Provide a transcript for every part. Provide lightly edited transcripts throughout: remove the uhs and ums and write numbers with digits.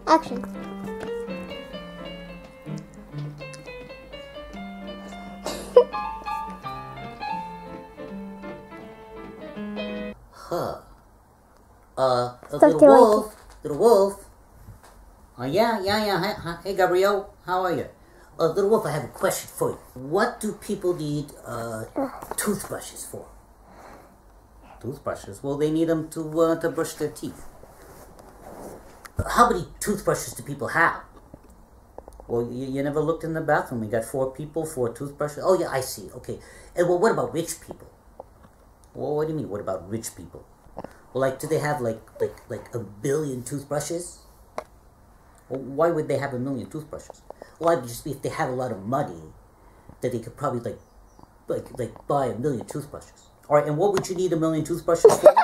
Action. Huh. Little wolf. Yeah. Hey, Gabrielle, how are you? Little wolf, I have a question for you. What do people need toothbrushes for? Toothbrushes? Well, they need them to brush their teeth. How many toothbrushes do people have? Well, you never looked in the bathroom. We got 4 people, 4 toothbrushes. Oh, yeah, I see. Okay. And well, what about rich people? Well, what do you mean, what about rich people? Well, like, do they have, like 1 billion toothbrushes? Well, why would they have 1 million toothbrushes? Well, I'd just be if they had a lot of money, that they could probably, like buy 1 million toothbrushes. All right, and what would you need 1 million toothbrushes for?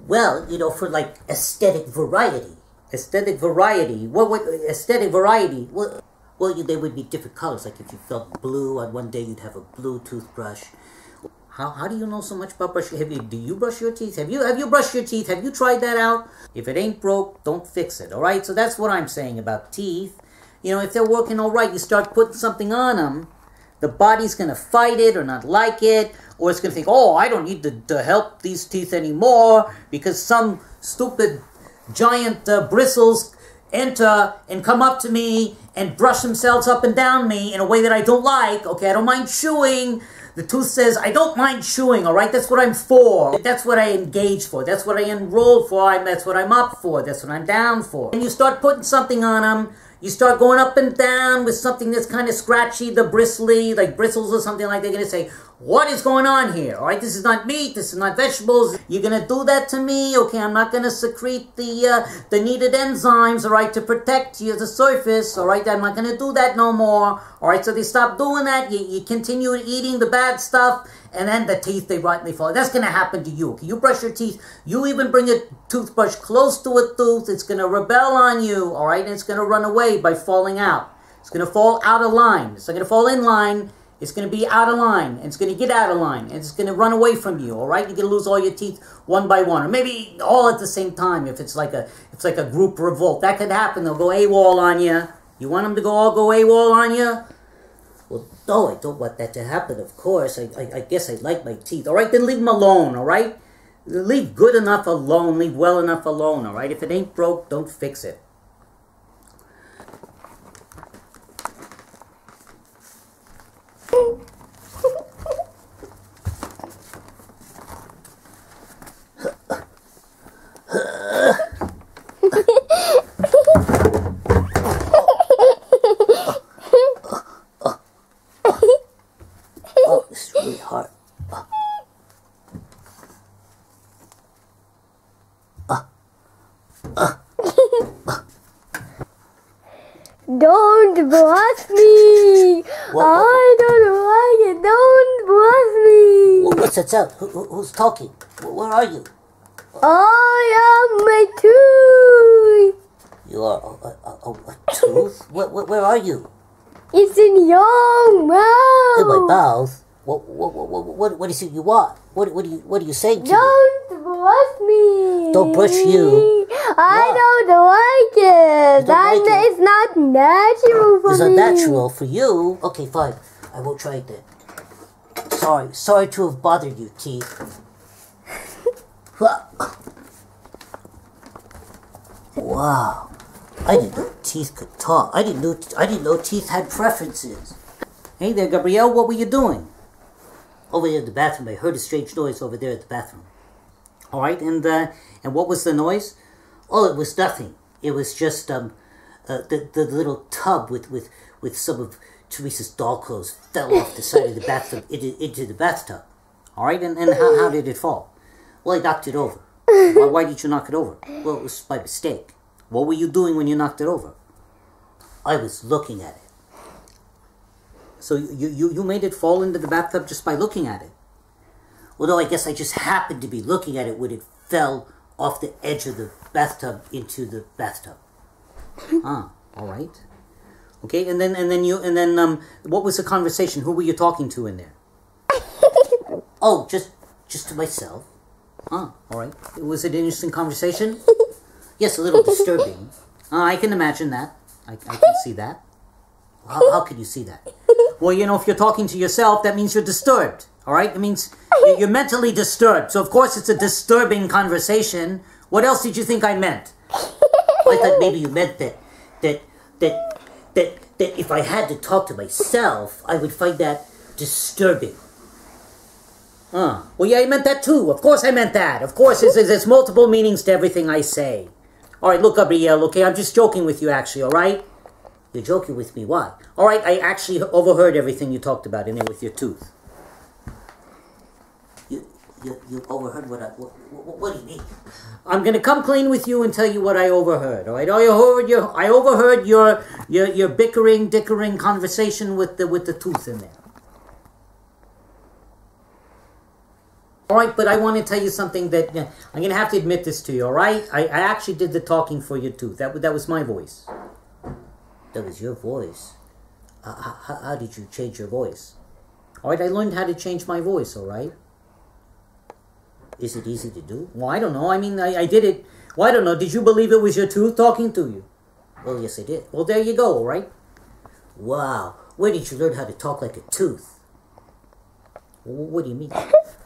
Well, you know, for, like, aesthetic variety. Aesthetic variety. What would aesthetic variety? Well, they would be different colors. Like, if you felt blue on one day, you'd have a blue toothbrush. How do you know so much about brushing? Do you brush your teeth? Have you brushed your teeth? Have you tried that out? If it ain't broke, don't fix it, all right? So that's what I'm saying about teeth. You know, if they're working all right, you start putting something on them, the body's going to fight it or not like it, or it's going to think, oh, I don't need to help these teeth anymore because some stupid giant bristles enter and come up to me and brush themselves up and down me in a way that I don't like. Okay, I don't mind chewing. The tooth says, I don't mind chewing, all right? That's what I'm for. That's what I engage for. That's what I enrolled for. That's what I'm up for. That's what I'm down for. And you start putting something on them. You start going up and down with something that's kind of scratchy, the bristly, like bristles or something like that. They're going to say, what is going on here? All right, this is not meat. This is not vegetables. You're going to do that to me? Okay, I'm not going to secrete the needed enzymes, all right, to protect you, the surface, all right? I'm not going to do that no more, all right? So they stop doing that. You continue eating the bad stuff, and then the teeth, they rot and they fall. That's going to happen to you. Okay? You brush your teeth. You even bring a toothbrush close to a tooth. It's going to rebel on you, all right? And it's going to run away by falling out. It's going to fall out of line. It's not going to fall in line. It's going to be out of line, and it's going to get out of line, and it's going to run away from you, all right? You're going to lose all your teeth one by one, or maybe all at the same time if it's like a group revolt. That could happen. They'll go AWOL on you. You want them to all go AWOL on you? Well, no, I don't want that to happen, of course. I guess I like my teeth. All right, then leave them alone, all right? Leave good enough alone. Leave well enough alone, all right? If it ain't broke, don't fix it. Oh, it's really hard. Don't brush me! I don't like it. Don't brush me! What's that sound? Who's talking? Where are you? I am my tooth! You are a tooth? Where are you? It's in your mouth! In my mouth? What is it you want? What are you saying to me? Don't brush me! Don't brush you. I don't like it. It's not natural for me. It's not natural for you? Okay, fine. I won't try it then. Sorry to have bothered you, teeth. Wow. I didn't know teeth could talk. I didn't know teeth had preferences. Hey there, Gabrielle, what were you doing? Over there in the bathroom. I heard a strange noise over there at the bathroom. All right, and what was the noise? Oh, it was nothing. It was just the little tub with some of Teresa's doll clothes fell off the side of the bathtub into the bathtub. All right, and how did it fall? Well, I knocked it over. Why did you knock it over? Well, it was by mistake. What were you doing when you knocked it over? I was looking at it. So you made it fall into the bathtub just by looking at it? Well, no, I guess I just happened to be looking at it when it fell off the edge of the bathtub into the bathtub. All right. Okay, and then what was the conversation? Who were you talking to in there? Oh, just to myself. All right. Was it an interesting conversation? Yes, a little disturbing. I can imagine that. I can see that. How can you see that? Well, you know, if you're talking to yourself, that means you're disturbed. All right? It means you're mentally disturbed. So, of course, it's a disturbing conversation. What else did you think I meant? I thought maybe you meant that if I had to talk to myself, I would find that disturbing. Well, yeah, I meant that too. Of course I meant that. Of course, there's multiple meanings to everything I say. All right, look, Gabrielle, okay? I'm just joking with you, actually, all right? You're joking with me. Why? All right, I actually overheard everything you talked about in there with your tooth. You overheard what do you mean? I'm going to come clean with you and tell you what I overheard, all right? I overheard your bickering, dickering conversation with the tooth in there. All right, but I want to tell you something that I'm going to have to admit this to you, all right? I actually did the talking for your tooth. That was my voice. That was your voice? How did you change your voice? All right, I learned how to change my voice, all right? Is it easy to do? Well, I don't know. I mean, I did it. Well, I don't know. Did you believe it was your tooth talking to you? Well, yes, I did. Well, there you go, all right? Wow. Where did you learn how to talk like a tooth? What do you mean?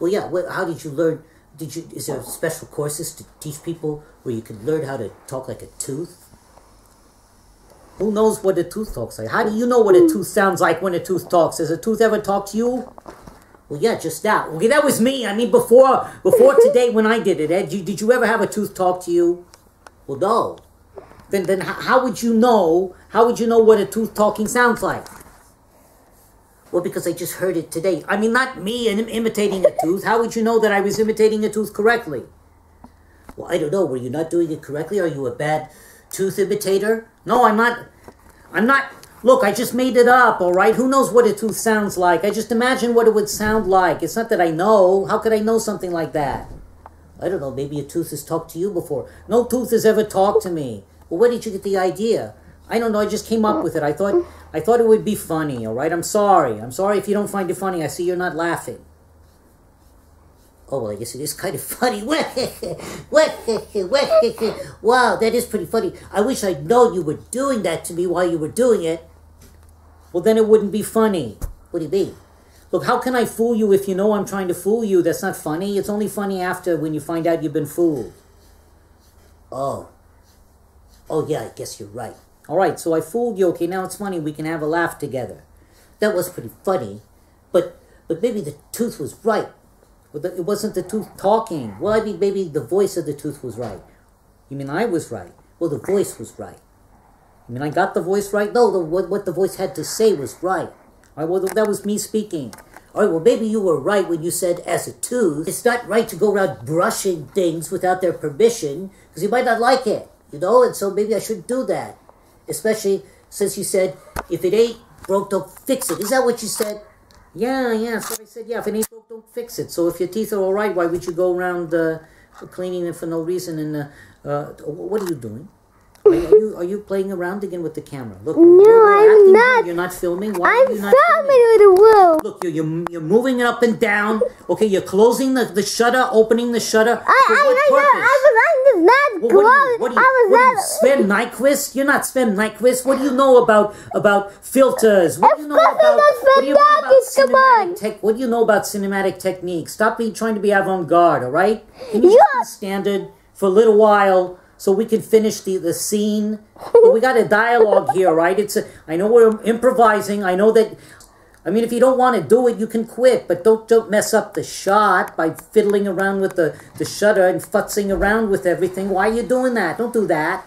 Well, yeah, how did you learn? Is there special courses to teach people where you can learn how to talk like a tooth? Who knows what a tooth talks like? How do you know what a tooth sounds like when a tooth talks? Has a tooth ever talked to you? Well, yeah, just that. Okay, that was me. I mean, before today when I did it, Ed, did you ever have a tooth talk to you? Well, no. Then how would you know? How would you know what a tooth talking sounds like? Well, because I just heard it today. I mean, not me imitating a tooth. How would you know that I was imitating a tooth correctly? Well, I don't know. Were you not doing it correctly? Are you a bad tooth imitator? No, I'm not. I'm not. Look, I just made it up, all right? Who knows what a tooth sounds like? I just imagine what it would sound like. It's not that I know. How could I know something like that? I don't know. Maybe a tooth has talked to you before. No tooth has ever talked to me. Well, where did you get the idea? I don't know. I just came up with it. I thought it would be funny, all right? I'm sorry. I'm sorry if you don't find it funny. I see you're not laughing. Oh, well, I guess it is kind of funny. Wow, that is pretty funny. I wish I'd known you were doing that to me while you were doing it. Well, then it wouldn't be funny. What do you mean? Look, how can I fool you if you know I'm trying to fool you? That's not funny. It's only funny after when you find out you've been fooled. Oh, yeah, I guess you're right. All right, so I fooled you. Okay, now it's funny. We can have a laugh together. That was pretty funny, but maybe the tooth was right. It wasn't the tooth talking. Well, I mean, maybe the voice of the tooth was right. You mean I was right? Well, the voice was right. You mean I got the voice right? No, what the voice had to say was right. All right, well, that was me speaking. All right, well, maybe you were right when you said as a tooth. It's not right to go around brushing things without their permission because you might not like it, you know? And so maybe I shouldn't do that. Especially since you said, if it ain't broke, don't fix it. Is that what you said? Yeah, that's what I said. Yeah, if it ain't broke, don't fix it. So if your teeth are all right, why would you go around cleaning them for no reason? And what are you doing? Are you playing around again with the camera? Look, no, I'm not. You're not filming. Why I'm are you not filming with the wheel. Look, you're moving it up and down. Okay, you're closing the shutter, opening the shutter. For what purpose? I was not close. What are you, Sven Nyquist? You're not Sven Nyquist. What do you know about filters? What do you know What do you know about cinematic techniques? Stop trying to be avant-garde, all right? Can you be standard for a little while so we can finish the scene? Well, we got a dialogue here, right? I know we're improvising. I know that. I mean, if you don't want to do it, you can quit, but don't mess up the shot by fiddling around with the shutter and futzing around with everything. Why are you doing that? Don't do that.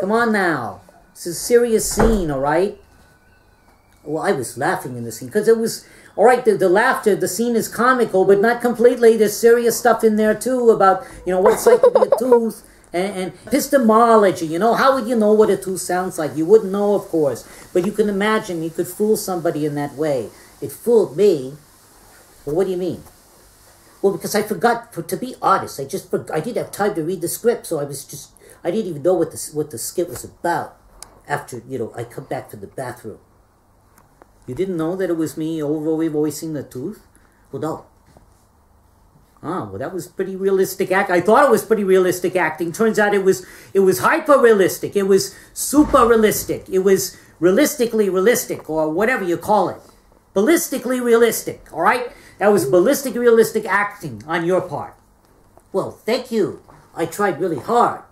Come on now. This is a serious scene, all right? Well, I was laughing in the scene because it was, all right, the laughter, the scene is comical, but not completely. There's serious stuff in there, too, about, what it's like to be a tooth. And epistemology, how would you know what a tooth sounds like? You wouldn't know, of course. But you can imagine you could fool somebody in that way. It fooled me. Well, what do you mean? Well, because I forgot, to be honest, I didn't have time to read the script, so I didn't even know what the skit was about after, I come back from the bathroom. You didn't know that it was me over-voicing the tooth? Well, no. Oh, well, that was pretty realistic act. I thought it was pretty realistic acting. Turns out it was hyper realistic. It was super realistic. It was realistically realistic, or whatever you call it. Ballistically realistic, all right? That was ballistic realistic acting on your part. Well, thank you. I tried really hard.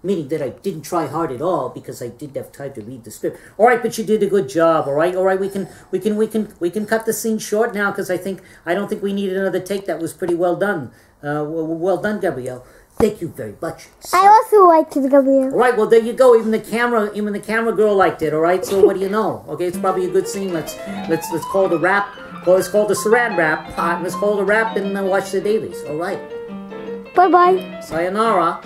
Meaning that I didn't try hard at all because I didn't have time to read the script. All right, but you did a good job. All right, we can cut the scene short now because I don't think we need another take. That was pretty well done. Well done, Gabrielle. Thank you very much. I also liked it, Gabrielle. All right, well there you go. Even the camera girl liked it. All right, so what do you know? Okay, it's probably a good scene. Let's call it a wrap. Well, let's call it the Saran wrap. Let's call it a wrap and watch the dailies. All right. Bye bye. Sayonara.